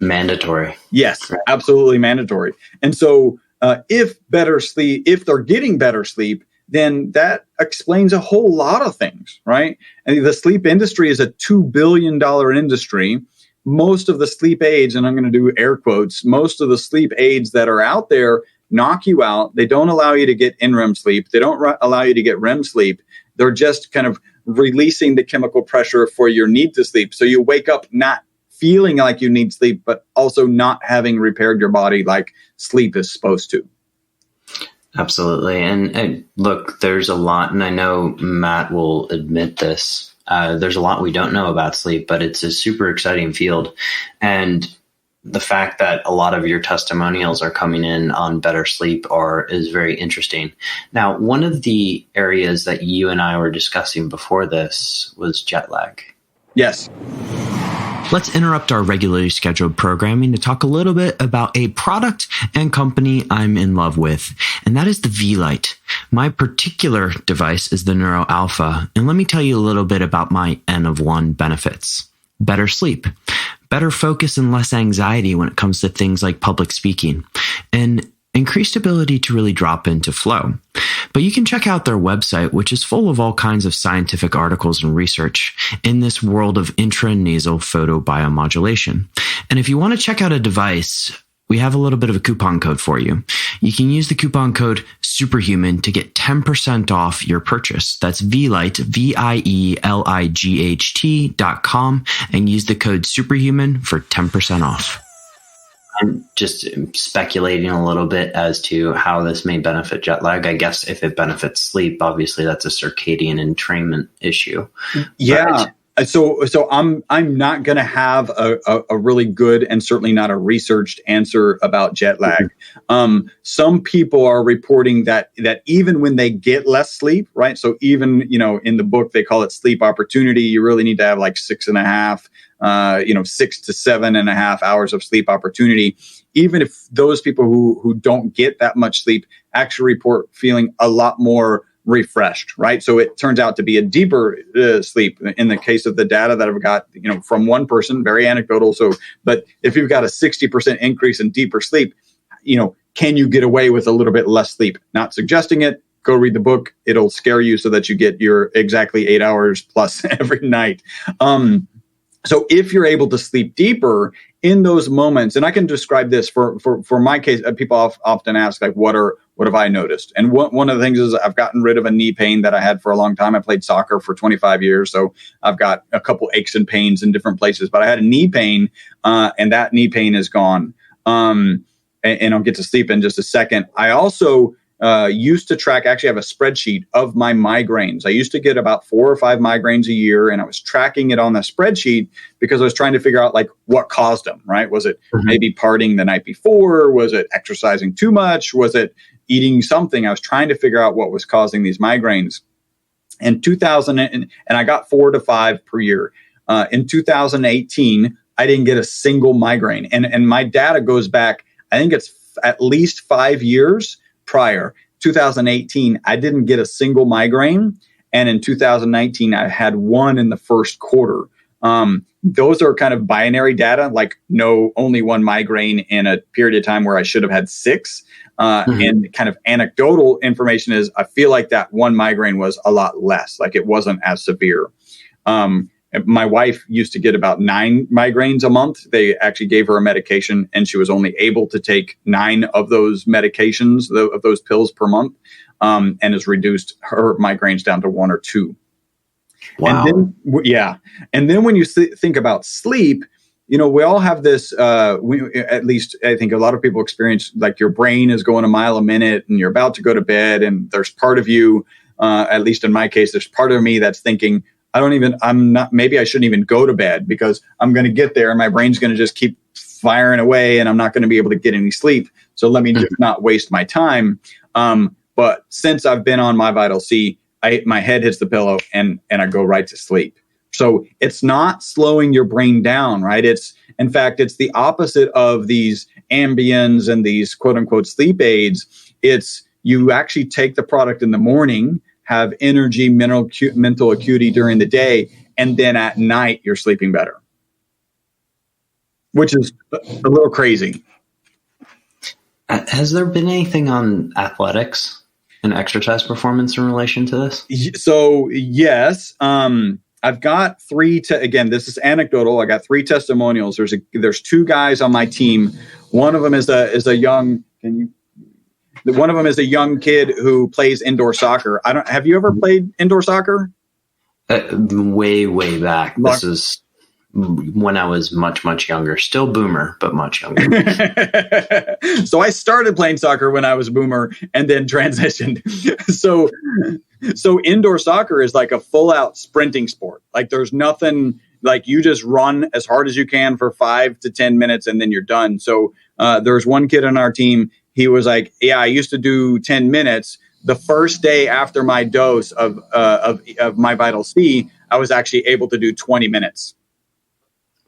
Mandatory. Yes, absolutely mandatory. And so if they're getting better sleep, then that explains a whole lot of things, right? And the sleep industry is a $2 billion industry. Most of the sleep aids, and I'm going to do air quotes, most of the sleep aids that are out there knock you out. They don't allow you to get NREM sleep. They don't allow you to get REM sleep. They're just kind of releasing the chemical pressure for your need to sleep. So you wake up not feeling like you need sleep, but also not having repaired your body like sleep is supposed to. Absolutely. And look, there's a lot, and I know Matt will admit this. There's a lot we don't know about sleep, but it's a super exciting field. And the fact that a lot of your testimonials are coming in on better sleep is very interesting. Now, one of the areas that you and I were discussing before this was jet lag. Yes. Let's interrupt our regularly scheduled programming to talk a little bit about a product and company I'm in love with, and that is the V-Lite. My particular device is the Neuro Alpha, and let me tell you a little bit about my N of 1 benefits. Better sleep, better focus and less anxiety when it comes to things like public speaking, and increased ability to really drop into flow. But you can check out their website, which is full of all kinds of scientific articles and research in this world of intranasal photobiomodulation. And if you want to check out a device, we have a little bit of a coupon code for you. You can use the coupon code Superhuman to get 10% off your purchase. That's VLight, VIELIGHT.com, and use the code Superhuman for 10% off. I'm just speculating a little bit as to how this may benefit jet lag. I guess if it benefits sleep, obviously that's a circadian entrainment issue. Yeah. So I'm not going to have a really good and certainly not a researched answer about jet lag. Some people are reporting that even when they get less sleep, right? So even, in the book, they call it sleep opportunity. You really need to have like 6.5, 6 to 7.5 hours of sleep opportunity. Even if those people who don't get that much sleep actually report feeling a lot more refreshed, right? So it turns out to be a deeper sleep in the case of the data that I've got, from one person, very anecdotal. So, but if you've got a 60% increase in deeper sleep, can you get away with a little bit less sleep? Not suggesting it. Go read the book. It'll scare you so that you get your exactly 8 hours plus every night. So if you're able to sleep deeper in those moments, and I can describe this for my case, people often ask, like, what have I noticed? And one of the things is I've gotten rid of a knee pain that I had for a long time. I played soccer for 25 years, so I've got a couple aches and pains in different places. But I had a knee pain, and that knee pain is gone. And I'll get to sleep in just a second. I also used to track, actually have a spreadsheet of my migraines. I used to get about 4 or 5 migraines a year, and I was tracking it on the spreadsheet because I was trying to figure out like what caused them, right? Was it maybe partying the night before? Was it exercising too much? Was it eating something? I was trying to figure out what was causing these migraines. In 2000, and I got 4 to 5 per year. In 2018, I didn't get a single migraine. And my data goes back, I think it's at least 5 years prior. 2018, I didn't get a single migraine. And in 2019, I had one in the first quarter. Those are kind of binary data, like only one migraine in a period of time where I should have had 6. And kind of anecdotal information is I feel like that one migraine was a lot less, like it wasn't as severe. My wife used to get about 9 migraines a month. They actually gave her a medication, and she was only able to take 9 of those medications, of those pills per month, and has reduced her migraines down to 1 or 2. Wow. And then, and then when you think about sleep, we all have this, at least I think a lot of people experience, like your brain is going a mile a minute and you're about to go to bed, and there's part of you, at least in my case, there's part of me that's thinking, maybe I shouldn't even go to bed because I'm going to get there and my brain's going to just keep firing away and I'm not going to be able to get any sleep. So let me just not waste my time. But since I've been on my Vital C, my head hits the pillow and I go right to sleep. So it's not slowing your brain down, right? In fact, it's the opposite of these Ambiens and these quote unquote sleep aids. It's you actually take the product in the morning, have energy, mental acuity during the day, and then at night you're sleeping better, which is a little crazy. Has there been anything on athletics and exercise performance in relation to this? So yes, I've got 3. Again, this is anecdotal. I got 3 testimonials. There's 2 guys on my team. One of them is a young. One of them is a young kid who plays indoor soccer. Have you ever played indoor soccer? Way back. This is when I was much, much younger. Still boomer, but much younger. So I started playing soccer when I was a boomer and then transitioned. So indoor soccer is like a full out sprinting sport. Like there's nothing, like you just run as hard as you can for 5 to 10 minutes and then you're done. So there's one kid on our team. He was like, yeah, I used to do 10 minutes. The first day after my dose of my Vital C, I was actually able to do 20 minutes.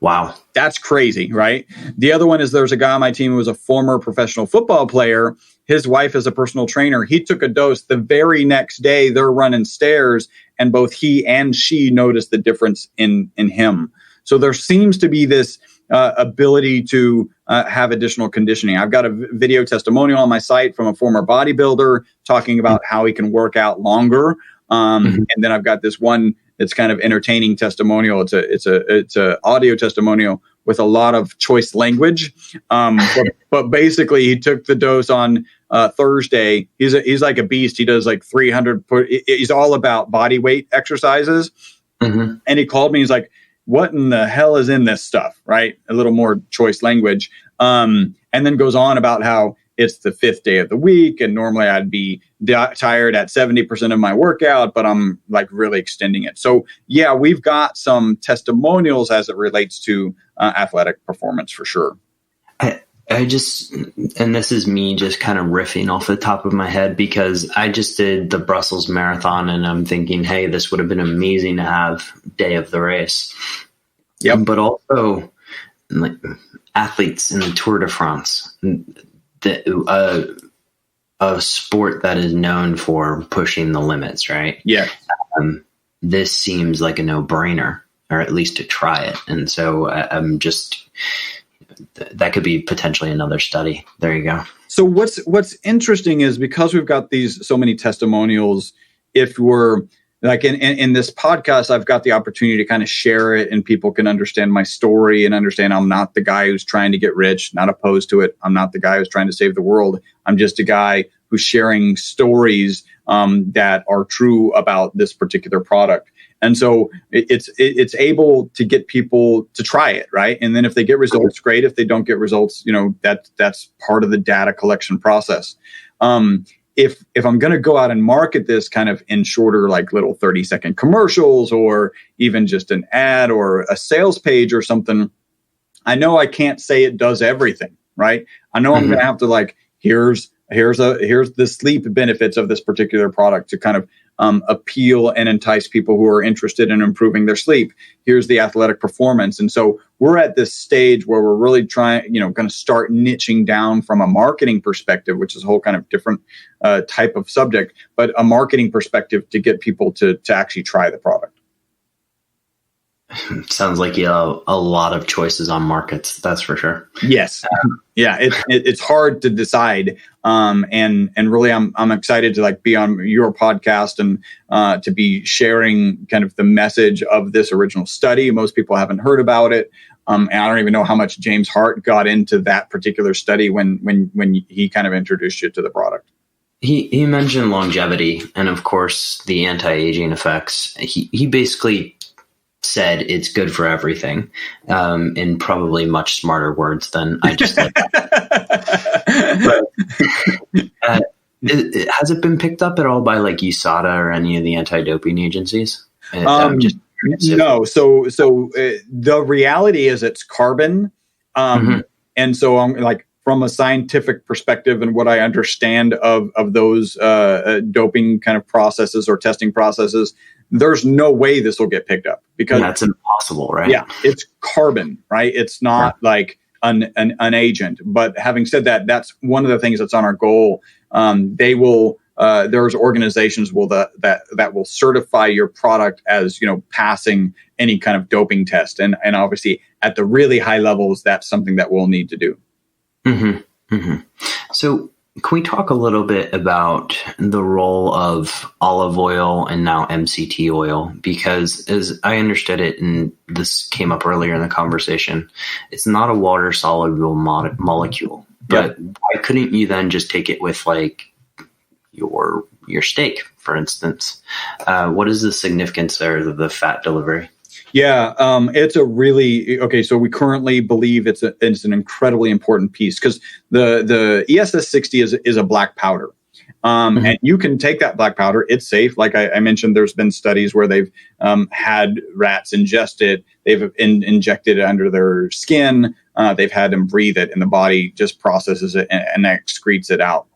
Wow. That's crazy, right? The other one is there's a guy on my team who was a former professional football player. His wife is a personal trainer. He took a dose the very next day. They're running stairs, and both he and she noticed the difference in him. So there seems to be this ability to have additional conditioning. I've got a video testimonial on my site from a former bodybuilder talking about how he can work out longer. And then I've got this one that's kind of entertaining testimonial. It's a audio testimonial with a lot of choice language. But basically he took the dose on Thursday. He's like a beast. He does like 300. He's all about body weight exercises. And he called me. He's like, what in the hell is in this stuff? Right. A little more choice language. And then goes on about how it's the 5th day of the week. And normally I'd be tired at 70% of my workout, but I'm like really extending it. So yeah, we've got some testimonials as it relates to athletic performance for sure. I just, and this is me just kind of riffing off the top of my head because I just did the Brussels Marathon and I'm thinking, hey, this would have been amazing to have day of the race. Yep. But also like athletes in the Tour de France, a sport that is known for pushing the limits, right? Yeah. This seems like a no-brainer, or at least to try it. And so I'm just, that could be potentially another study. There you go. So what's interesting is because we've got so many testimonials, if we're like in this podcast, I've got the opportunity to kind of share it and people can understand my story and understand I'm not the guy who's trying to get rich, not opposed to it. I'm not the guy who's trying to save the world. I'm just a guy who's sharing stories that are true about this particular product. And so it's able to get people to try it, right? And then if they get results, great. If they don't get results, that's part of the data collection process. If I'm going to go out and market this kind of in shorter, like little 30-second commercials or even just an ad or a sales page or something, I know I can't say it does everything, right? I know I'm going to have to like, here's the sleep benefits of this particular product to kind of appeal and entice people who are interested in improving their sleep. Here's the athletic performance. And so we're at this stage where we're really trying, going to start niching down from a marketing perspective, which is a whole kind of different type of subject, but a marketing perspective to get people to actually try the product. Sounds like you have a lot of choices on markets. That's for sure. Yes. Yeah. It's hard to decide. And really I'm excited to like be on your podcast and to be sharing kind of the message of this original study. Most people haven't heard about it. And I don't even know how much James Hart got into that particular study when he kind of introduced you to the product. He mentioned longevity and of course the anti-aging effects. He basically said it's good for everything, in probably much smarter words than I just said. Has it been picked up at all by like USADA or any of the anti-doping agencies? No. So the reality is it's carbon. And so I'm like, from a scientific perspective and what I understand of those doping kind of processes or testing processes, there's no way this will get picked up because that's impossible, right? Yeah, it's carbon, right? It's not like an agent. But having said that, that's one of the things that's on our goal. They will. There's organizations that will certify your product as passing any kind of doping test, and obviously at the really high levels, that's something that we'll need to do. So can we talk a little bit about the role of olive oil and now MCT oil? Because as I understood it, and this came up earlier in the conversation, it's not a water soluble molecule. But why couldn't you then just take it with like your steak, for instance? What is the significance there of the fat delivery? Yeah, it's a really okay. So we currently believe it's an incredibly important piece because the ESS60 is a black powder, and you can take that black powder. It's safe. Like I mentioned, there's been studies where they've had rats ingest it. They've injected it under their skin. They've had them breathe it, and the body just processes it and excretes it out.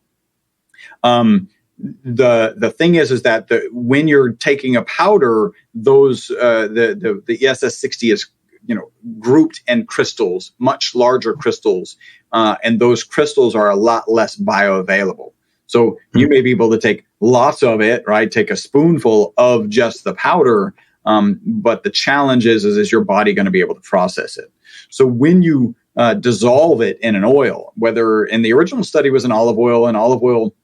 The thing is that when you're taking a powder, those the ESS60 is grouped in crystals, much larger crystals, and those crystals are a lot less bioavailable. So you may be able to take lots of it, right? Take a spoonful of just the powder, but the challenge is your body going to be able to process it? So when you dissolve it in an oil, whether in the original study was in olive oil, and olive oil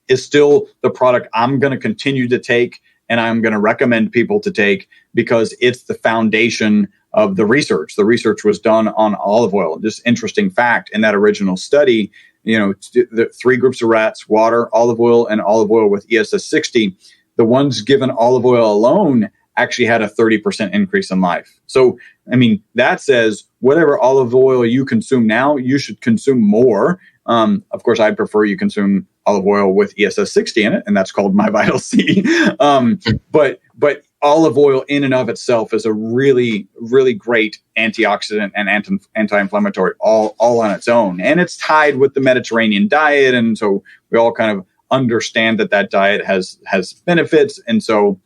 is still the product I'm going to continue to take and I'm going to recommend people to take because it's the foundation of the research. The research was done on olive oil. Just interesting fact, in that original study, the 3 groups of rats, water, olive oil, and olive oil with ESS60, the ones given olive oil alone actually had a 30% increase in life. So, I mean, that says whatever olive oil you consume now, you should consume more. Of course, I'd prefer you consume olive oil with ESS60 in it, and that's called MyVitalC. But olive oil in and of itself is a really, really great antioxidant and anti-inflammatory all on its own. And it's tied with the Mediterranean diet. And so we all kind of understand that diet has benefits. And so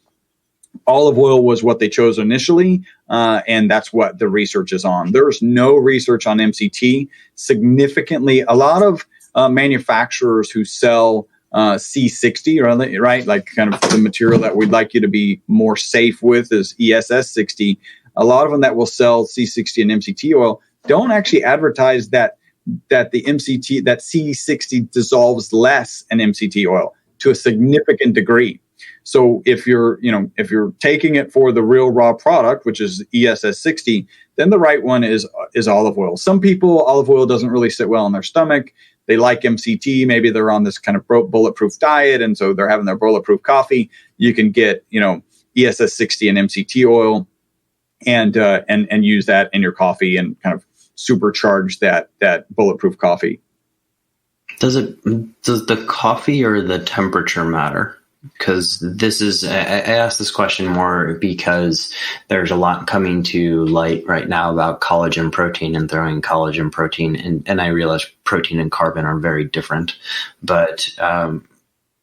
olive oil was what they chose initially, and that's what the research is on. There's no research on MCT. Significantly, a lot of manufacturers who sell C60, right? Like kind of the material that we'd like you to be more safe with is ESS60. A lot of them that will sell C60 and MCT oil don't actually advertise that the MCT, that C60 dissolves less in MCT oil to a significant degree. So if you're taking it for the real raw product, which is ESS60, then the right one is olive oil. Some people, olive oil doesn't really sit well in their stomach. They like MCT. Maybe they're on this kind of bulletproof diet, and so they're having their bulletproof coffee. You can get ESS60 and MCT oil, and use that in your coffee and kind of supercharge that bulletproof coffee. Does the coffee or the temperature matter? Because I asked this question more because there's a lot coming to light right now about collagen protein and throwing collagen protein. And I realize protein and carbon are very different, but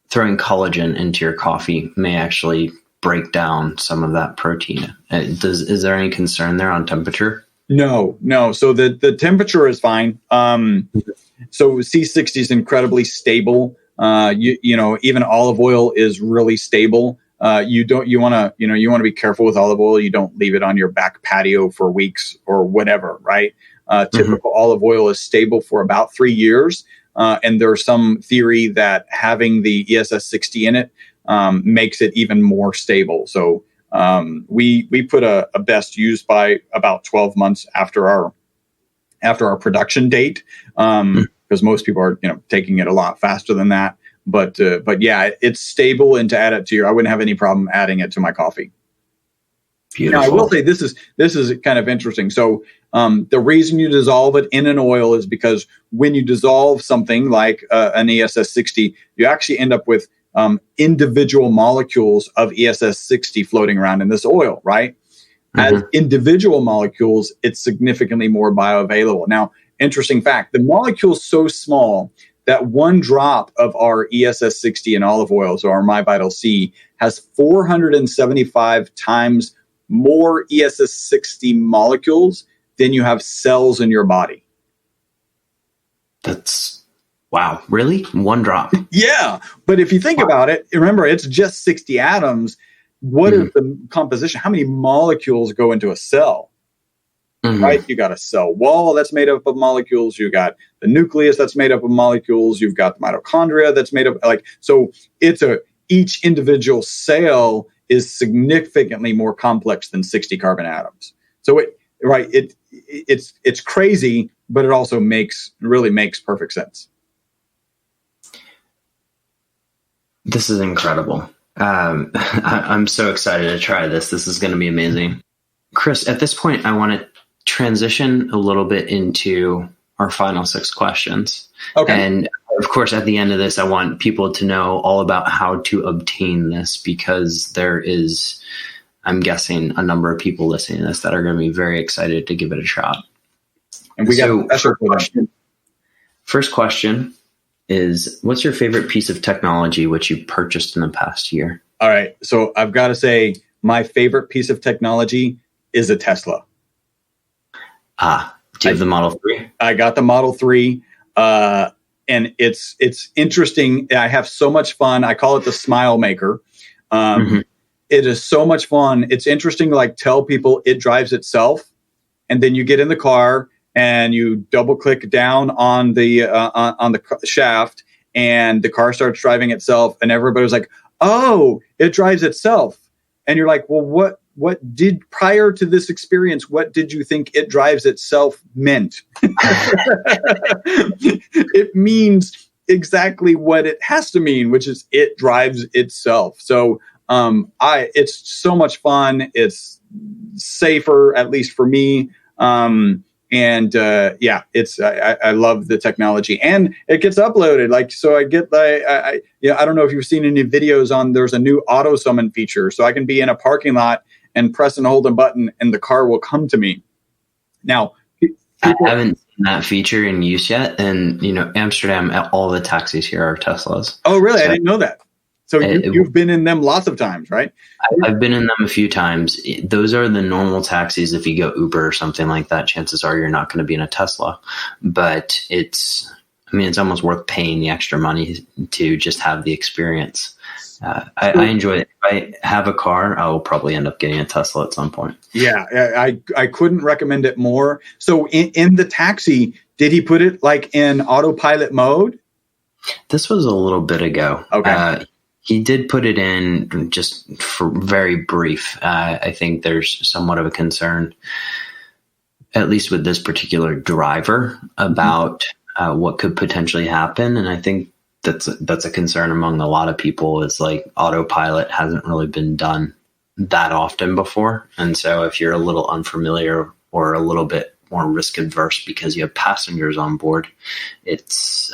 throwing collagen into your coffee may actually break down some of that protein. Is there any concern there on temperature? No. So the temperature is fine. So C60 is incredibly stable. Even olive oil is really stable. You want to be careful with olive oil. You don't leave it on your back patio for weeks or whatever, right? Typical olive oil is stable for about 3 years. And there's some theory that having the ESS60 in it makes it even more stable. So we put a best use by about 12 months after our production date. Because most people are, taking it a lot faster than that. But yeah, it's stable, and to add it to I wouldn't have any problem adding it to my coffee. Beautiful. Now, I will say this is kind of interesting. So the reason you dissolve it in an oil is because when you dissolve something like an ESS60, you actually end up with individual molecules of ESS60 floating around in this oil, right? As individual molecules, it's significantly more bioavailable. Now, interesting fact, the molecule's so small that 1 drop of our ESS60 in olive oil, so our MyVitalC, has 475 times more ESS60 molecules than you have cells in your body. That's, wow, really? 1 drop? Yeah, but if you think about it, remember, it's just 60 atoms. What is the composition? How many molecules go into a cell? Right? You got a cell wall that's made up of molecules. You got the nucleus that's made up of molecules. You've got the mitochondria that's made up so each individual cell is significantly more complex than 60 carbon atoms. So it's crazy, but it also really makes perfect sense. This is incredible. I'm so excited to try this. This is going to be amazing. Chris, at this point, I want to transition a little bit into our final 6 questions. Okay. And of course, at the end of this, I want people to know all about how to obtain this, because there is, I'm guessing, a number of people listening to this that are going to be very excited to give it a shot. And we got a special question. First question is, what's your favorite piece of technology which you purchased in the past year? All right. So I've got to say, my favorite piece of technology is a Tesla. Do you have the Model 3? I got the Model 3. And it's interesting. I have so much fun. I call it the smile maker. It is so much fun. It's interesting to like tell people it drives itself. And then you get in the car and you double click down on the shaft, and the car starts driving itself. And everybody's like, oh, it drives itself. And you're like, well, what did, prior to this experience, what did you think it drives itself meant? It means exactly what it has to mean, which is it drives itself. So it's so much fun. It's safer, at least for me. I love the technology, and it gets uploaded. Like, so I get I don't know if you've seen any videos on, there's a new auto summon feature. So I can be in a parking lot and press and hold a button and the car will come to me. Now, I haven't seen that feature in use yet. And, Amsterdam, all the taxis here are Teslas. Oh, really? So I didn't know that. So you've been in them lots of times, right? I've been in them a few times. Those are the normal taxis. If you go Uber or something like that, chances are you're not going to be in a Tesla. But it's almost worth paying the extra money to just have the experience. I enjoy it. If I have a car, I will probably end up getting a Tesla at some point. Yeah, I couldn't recommend it more. So in the taxi, did he put it like in autopilot mode? This was a little bit ago. Okay. He did put it in just for very brief. I think there's somewhat of a concern, at least with this particular driver, about what could potentially happen. And I think that's a concern among a lot of people, is like autopilot hasn't really been done that often before. And so if you're a little unfamiliar or a little bit more risk adverse because you have passengers on board, it's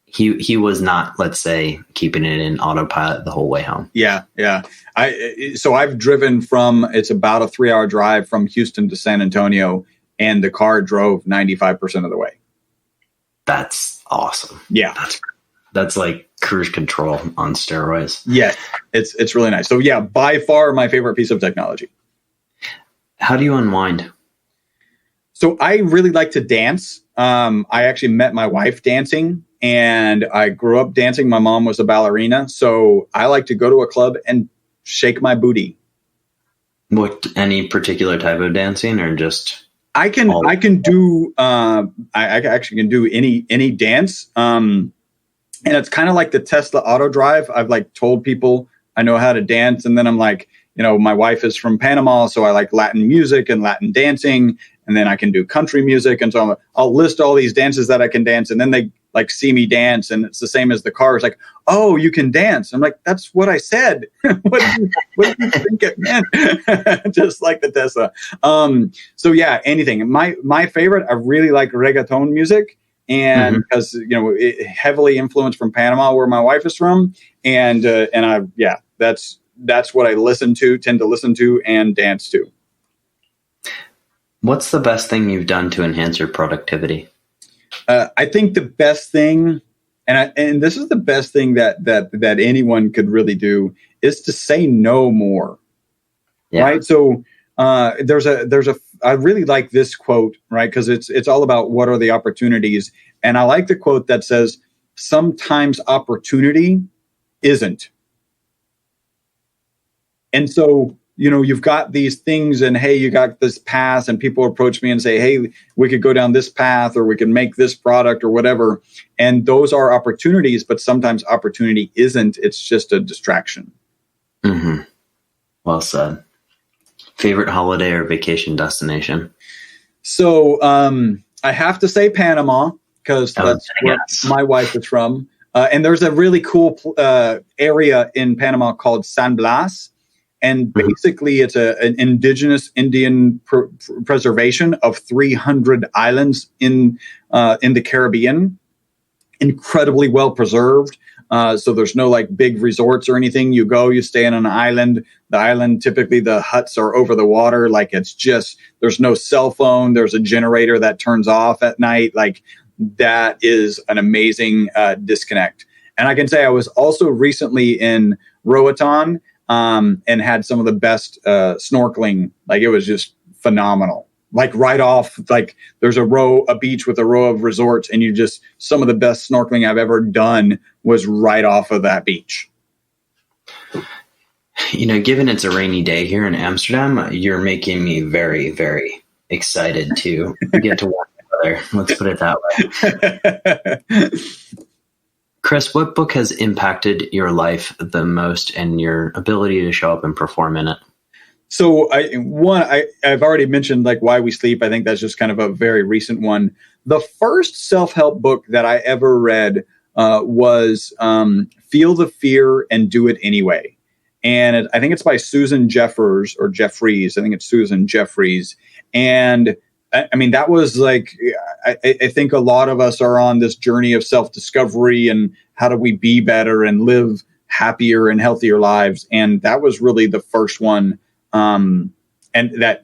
he was not, let's say, keeping it in autopilot the whole way home. Yeah. So I've driven it's about a 3-hour drive from Houston to San Antonio, and the car drove 95% of the way. That's awesome. Yeah. That's like cruise control on steroids. Yeah, it's really nice. So yeah, by far my favorite piece of technology. How do you unwind? So I really like to dance. I actually met my wife dancing, and I grew up dancing. My mom was a ballerina. So I like to go to a club and shake my booty. What, any particular type of dancing, or just? I can do any dance. And it's kind of like the Tesla auto drive. I've like told people I know how to dance. And then I'm like, my wife is from Panama, so I like Latin music and Latin dancing. And then I can do country music. And so I'll list all these dances that I can dance. And then they like see me dance. And it's the same as the car. It's like, oh, you can dance. I'm like, that's what I said. What do you think it meant? Just like the Tesla. So yeah, anything. My favorite, I really like reggaeton music. And because, it heavily influenced from Panama, where my wife is from. And that's what I tend to listen to and dance to. What's the best thing you've done to enhance your productivity? I think the best thing, and this is the best thing that anyone could really do, is to say no more. Yeah. Right. So I really like this quote, right? Because it's all about what are the opportunities. And I like the quote that says, sometimes opportunity isn't. And so, you've got these things, and hey, you got this path, and people approach me and say, hey, we could go down this path, or we can make this product or whatever. And those are opportunities, but sometimes opportunity isn't. It's just a distraction. Mm-hmm. Well said. Favorite holiday or vacation destination? So I have to say Panama, because that's where my wife is from. And there's a really cool area in Panama called San Blas. And basically, it's an indigenous Indian preservation of 300 islands in the Caribbean. Incredibly well preserved. So there's no like big resorts or anything. You go, you stay on an island. The island, typically the huts are over the water. Like it's just, there's no cell phone. There's a generator that turns off at night. Like that is an amazing disconnect. And I can say I was also recently in Roatan and had some of the best snorkeling. Like it was just phenomenal. Like right off, like there's a beach with a row of resorts, and some of the best snorkeling I've ever done was right off of that beach. You know, given it's a rainy day here in Amsterdam, you're making me very, very excited to get to warm weather. Let's put it that way. Chris, what book has impacted your life the most and your ability to show up and perform in it? So I've already mentioned like Why We Sleep. I think that's just kind of a very recent one. The first self-help book that I ever read was Feel the Fear and Do It Anyway. And I think it's by Susan Jeffers or Jeffries. I think it's Susan Jeffries. And I mean, that was like, I think a lot of us are on this journey of self-discovery and how do we be better and live happier and healthier lives. And that was really the first one. And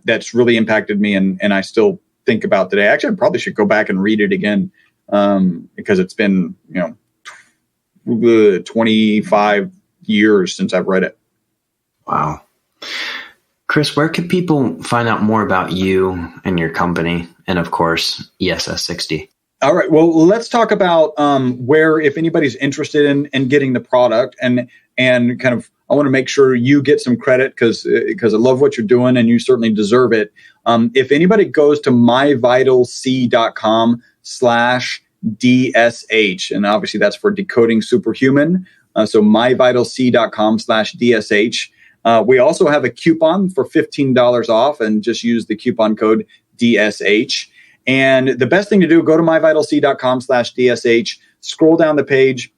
that's really impacted me and I still think about today. Actually, I probably should go back and read it again because it's been, 25 years since I've read it. Wow. Chris, where can people find out more about you and your company and, of course, ESS60? All right. Well, let's talk about where, if anybody's interested in getting the product and kind of, I want to make sure you get some credit because I love what you're doing and you certainly deserve it. If anybody goes to myvitalc.com/DSH, and obviously that's for Decoding Superhuman. So myvitalc.com/DSH. We also have a coupon for $15 off and just use the coupon code DSH. And the best thing to do, go to myvitalc.com/DSH, scroll down the page.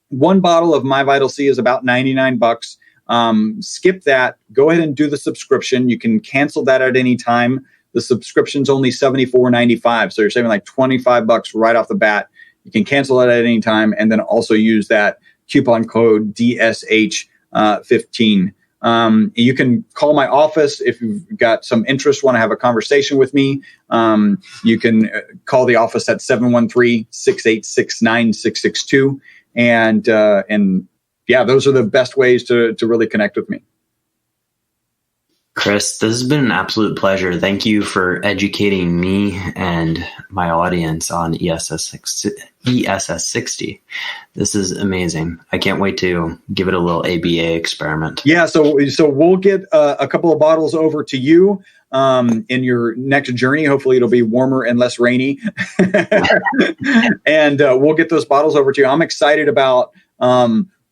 One bottle of My Vital C is about $99. Skip that. Go ahead and do the subscription. You can cancel that at any time. The subscription's only $74.95. So you're saving like $25 right off the bat. You can cancel it at any time and then also use that coupon code DSH15. You can call my office if you've got some interest, want to have a conversation with me. You can call the office at 713-686-9662. And yeah, those are the best ways to really connect with me. Chris, this has been an absolute pleasure. Thank you for educating me and my audience on ESS60. This is amazing. I can't wait to give it a little ABA experiment. Yeah, so we'll get a couple of bottles over to you in your next journey. Hopefully it'll be warmer and less rainy. And we'll get those bottles over to you. I'm excited about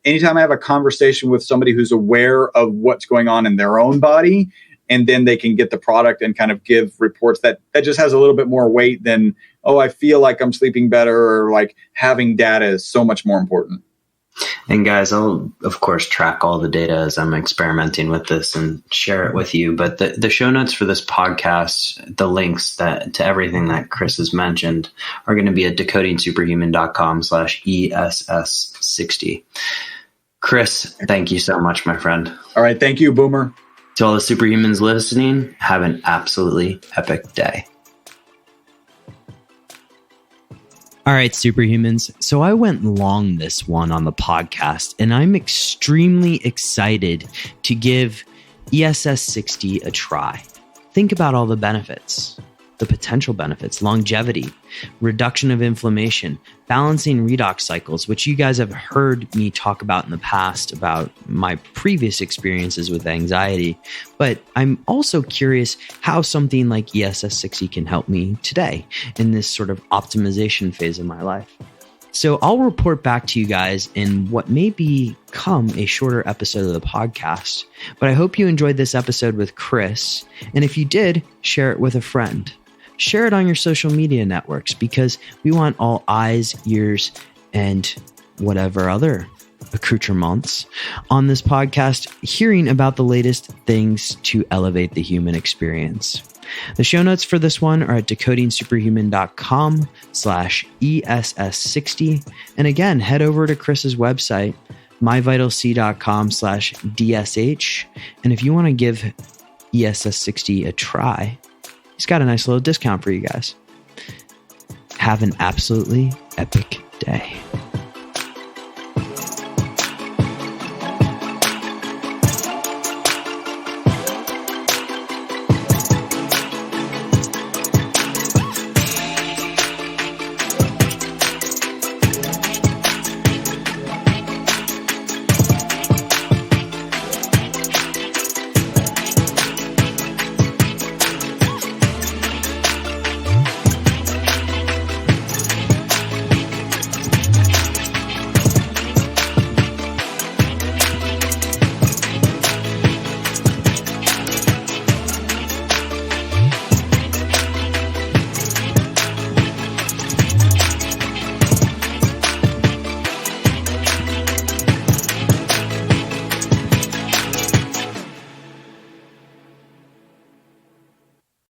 anytime I have a conversation with somebody who's aware of what's going on in their own body, and then they can get the product and kind of give reports that just has a little bit more weight than, oh, I feel like I'm sleeping better, or like having data is so much more important. And guys, I'll, of course, track all the data as I'm experimenting with this and share it with you. But the show notes for this podcast, the links to everything that Chris has mentioned are going to be at decodingsuperhuman.com/ESS60. Chris, thank you so much, my friend. All right. Thank you, Boomer. To all the superhumans listening, have an absolutely epic day. All right, superhumans. So I went long this one on the podcast, and I'm extremely excited to give ESS60 a try. Think about all the benefits, the potential benefits: longevity, reduction of inflammation, balancing redox cycles, which you guys have heard me talk about in the past about my previous experiences with anxiety. But I'm also curious how something like ESS60 can help me today in this sort of optimization phase of my life. So I'll report back to you guys in what may become a shorter episode of the podcast. But I hope you enjoyed this episode with Chris. And if you did, share it with a friend. Share it on your social media networks, because we want all eyes, ears, and whatever other accoutrements on this podcast, hearing about the latest things to elevate the human experience. The show notes for this one are at decodingsuperhuman.com/ESS60. And again, head over to Chris's website, myvitalc.com/DSH. And if you want to give ESS60 a try, he's got a nice little discount for you guys. Have an absolutely epic day.